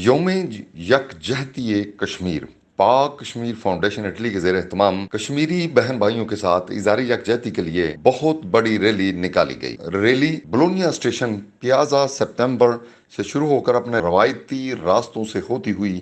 یوم یکجہتی کشمیر پاک کشمیر فاؤنڈیشن اٹلی کے زیر اہتمام کشمیری بہن بھائیوں کے ساتھ اظہار یکجہتی کے لیے بہت بڑی ریلی نکالی گئی۔ ریلی بولونیا اسٹیشن پیازا سپتمبر سے شروع ہو کر اپنے روایتی راستوں سے ہوتی ہوئی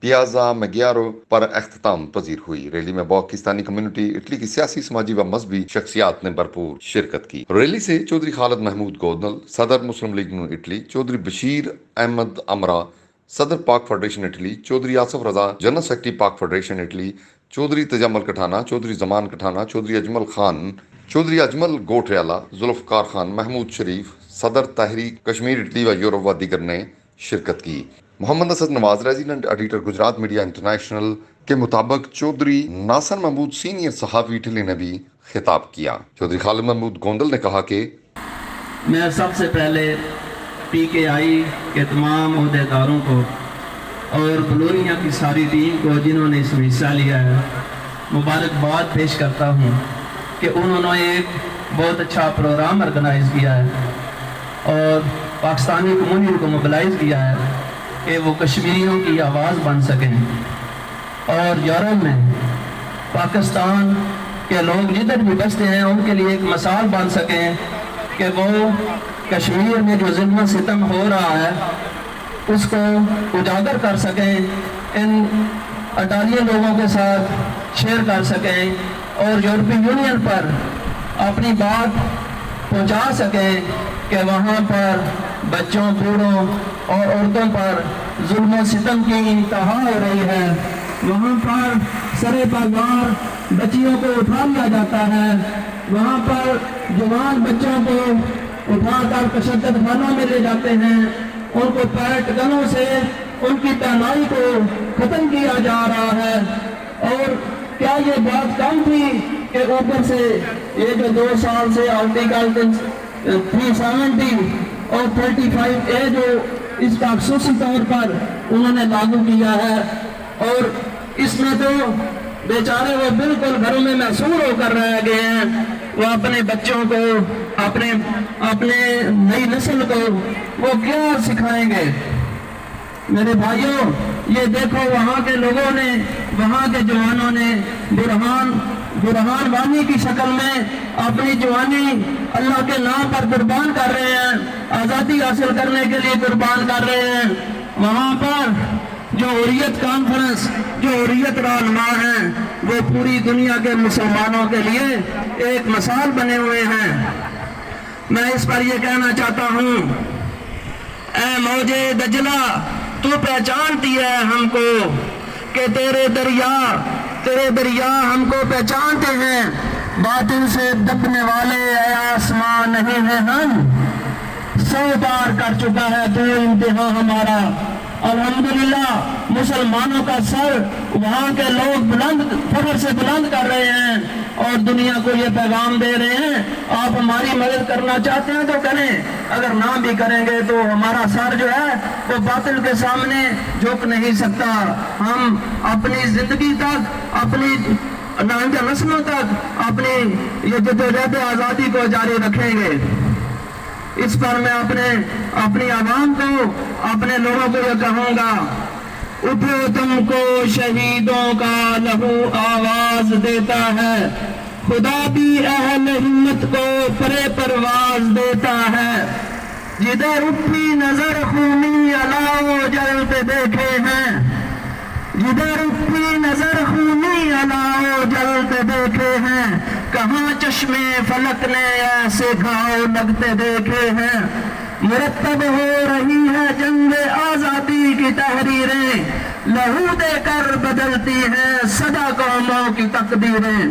پیازا میگیارو پر اختتام پذیر ہوئی۔ ریلی میں پاکستانی کمیونٹی، اٹلی کی سیاسی، سماجی و مذہبی شخصیات نے بھرپور شرکت کی۔ ریلی سے چودھری خالد محمود گودنل، صدر مسلم لیگ نون اٹلی، چودھری بشیر احمد امرا، صدر پاک فیڈریشن اٹلی، چودھری آصف رضا، جنرل سیکرٹری پاک فیڈریشن اٹلی، چودھری تجمل کٹھانا، چودھری زمان کٹھانا، چودھری اجمل خان، چودھری اجمل گوٹریالہ، ذوالفقار خان، محمود شریف، صدر تحریک کشمیر اٹلی و یورپ و دیگر نے شرکت کی۔ Muhammad Asad Nawaz, resident editor Gujrat media international کے مطابق چودھری ناصر محمود سینئر صحافی اٹلی نے بھی خطاب کیا۔ چودھری خالد محمود گوندل نے کہا کہ میں سب سے پہلے پی کے آئی کے تمام عہدیداروں کو اور بولونیا کی ساری ٹیم کو جنہوں نے اس میں حصہ لیا ہے مبارکباد پیش کرتا ہوں کہ انہوں نے ایک بہت اچھا پروگرام آرگنائز کیا ہے اور پاکستانی کمیونٹی کو موبلائز کیا ہے کہ وہ کشمیریوں کی آواز بن سکیں اور یورپ میں پاکستان کے لوگ جدھر بھی بستے ہیں ان کے لیے ایک مثال بن سکیں کہ وہ کشمیر میں جو ظلم و ستم ہو رہا ہے اس کو اجاگر کر سکیں، ان اٹالین لوگوں کے ساتھ شیئر کر سکیں اور یورپی یونین پر اپنی بات پہنچا سکیں کہ وہاں پر بچوں، بوڑھوں اور عورتوں پر ظلم و ستم کی انتہا ہو رہی ہے۔ وہاں پر سرے پروار بچیوں کو اٹھا لیا جاتا ہے، وہاں پر جوان بچوں کو اٹھا کر تشدد خانوں میں لے جاتے ہیں، ان کو پیٹ گنوں سے ان کی پہنائی کو ختم کیا جا رہا ہے۔ اور کیا یہ بات کم تھی کہ اوپر سے یہ جو 2 سال سے آرٹیکل 370 اور 35A جو اس کا خصوصی طور پر انہوں نے لاگو کیا ہے، اور اس میں تو بیچارے وہ بالکل گھروں میں محصور ہو کر رہ گئے ہیں، وہ اپنے بچوں کو، اپنے نئی نسل کو وہ کیا سکھائیں گے؟ میرے بھائیوں، یہ دیکھو وہاں کے لوگوں نے، وہاں کے جوانوں نے برہان وانی کی شکل میں اپنی جوانی اللہ کے نام پر قربان کر رہے ہیں، آزادی حاصل کرنے کے لیے قربان کر رہے ہیں۔ وہاں پر جو حریت کانفرنس، جو حریت رہنما ہیں، وہ پوری دنیا کے مسلمانوں کے لیے ایک مثال بنے ہوئے ہیں۔ میں اس پر یہ کہنا چاہتا ہوں، اے موجے دجلہ، تو پہچانتی ہے ہم کو کہ تیرے دریا ہم کو پہچانتے ہیں، باطن سے دبنے والے اے آسمان نہیں ہیں ہم، 100 بار کر چکا ہے تو امتحان ہمارا۔ الحمدللہ مسلمانوں کا سر وہاں کے لوگ فخر سے بلند کر رہے ہیں اور دنیا کو یہ پیغام دے رہے ہیں، آپ ہماری مدد کرنا چاہتے ہیں تو کریں، اگر نہ بھی کریں گے تو ہمارا سر جو ہے وہ باطل کے سامنے جھک نہیں سکتا۔ ہم اپنی زندگی تک، اپنی آئندہ نسلوں تک اپنی یہ جدوجہد آزادی کو جاری رکھیں گے۔ اس پر میں اپنی عوام کو، اپنے لوگوں کو یہ کہوں گا، اٹھو تم کو شہیدوں کا لہو آواز دیتا ہے، خدا بھی اہل ہمت کو پرے پرواز دیتا ہے، جدھر اٹھی نظر خونی علاؤ جلتے دیکھے ہیں، جدھر اٹھی نظر خونی علاؤ جلتے دیکھے ہیں، کہاں چشمے فلک نے ایسے گھاؤ لگتے دیکھے ہیں، مرتب ہو رہی ہے جنگ آزادی کی تحریریں، لہو دے کر بدلتی ہیں سدا قوموں کی تقدیریں،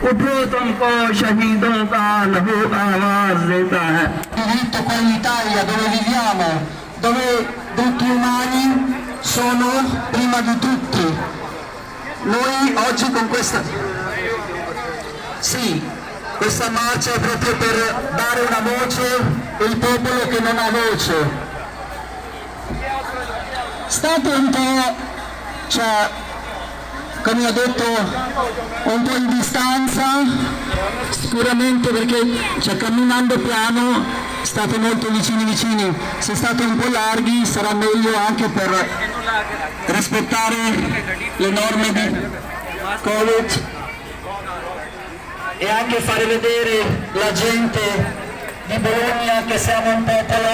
اٹھو تم کو شہیدوں کا لہو آواز دیتا ہے۔ Diritto qua in Italia dove viviamo, dove diritti umani sono prima di tutti. Noi oggi con questa marcia è proprio per dare una voce al popolo che non ha voce. State un po', come ho detto, un po' in distanza, sicuramente perché camminando piano state molto vicini, se state un po' larghi sarà meglio anche per rispettare le norme di Covid e anche fare vedere la gente di Bologna che siamo un popolo.